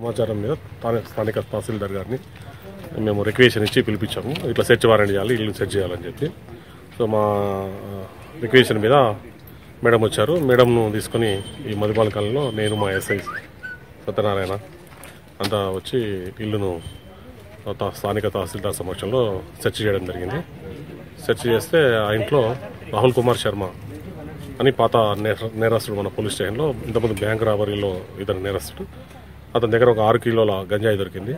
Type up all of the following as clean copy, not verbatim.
సమాచారం మీద స్థానిక తహసీల్దార్ గారిని మేము రిక్వెషన్ ఇచ్చి పిలిపించాము. ఇట్లా సెర్చ్ వారెంట్ చేయాలి, ఇల్లు సెర్చ్ చేయాలని చెప్పి. సో మా రిక్వెషన్ మీద మేడం వచ్చారు. మేడంను తీసుకొని ఈ మధుబాల కాలనీలో నేను మా ఎస్ఐ సత్యనారాయణ అంతా వచ్చి ఇల్లును స్థానిక తహసీల్దార్ సమక్షంలో సెర్చ్ చేయడం జరిగింది. సెర్చ్ చేస్తే ఆ ఇంట్లో రాహుల్ కుమార్ శర్మ అని పాత నేరస్తుడు మన పోలీస్ స్టేషన్లో ఇంతకుముందు బ్యాంక్ రాబరీలో ఇతను నేరస్తుడు. అతని దగ్గర ఒక 6 కిలోల గంజాయి దొరికింది.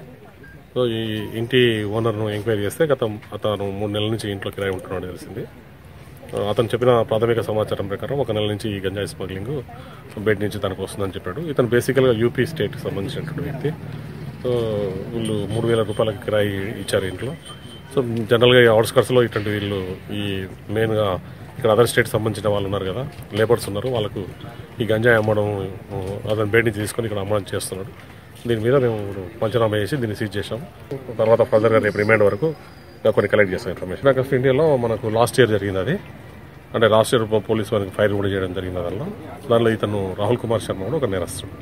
సో ఈ ఇంటి ఓనర్ను ఎంక్వైరీ చేస్తే అతను 3 నెలల నుంచి ఇంట్లో కిరాయి ఉంటున్నాడు తెలిసింది. అతను చెప్పిన ప్రాథమిక సమాచారం ప్రకారం 1 నెల నుంచి ఈ గంజాయి స్మగ్లింగ్ బయట నుంచి తనకు వస్తుందని చెప్పాడు. ఇతను బేసికల్గా యూపీ స్టేట్కి సంబంధించినటువంటి వ్యక్తి. సో వీళ్ళు 3,000 రూపాయలకి కిరాయి ఇచ్చారు ఇంట్లో. సో జనరల్గా ఈ అవుట్స్కట్స్లో ఇటువంటి వీళ్ళు ఈ మెయిన్గా ఇక్కడ అదర్ స్టేట్ సంబంధించిన వాళ్ళు ఉన్నారు కదా, లేబర్స్ ఉన్నారు, వాళ్ళకు ఈ గంజాయి అమ్మడం అతను బయట నుంచి తీసుకొని ఇక్కడ అమ్మడం చేస్తున్నాడు. దీని మీద మేము పంచనామా చేసి దీన్ని సీజ్ చేసాం. తర్వాత ఫర్దర్గా రేపు రిమైండ్ వరకు కొన్ని కలెక్ట్ చేస్తాం ఇన్ఫర్మేషన్. బ్యాంక్ ఆఫ్ ఇండియాలో మనకు లాస్ట్ ఇయర్ జరిగింది అది. అంటే లాస్ట్ ఇయర్ పోలీసు వారికి ఫైర్ కూడా చేయడం జరిగింది. దానిలో ఇతను రాహుల్ కుమార్ శర్మ కూడా ఒక నేరస్తుడు.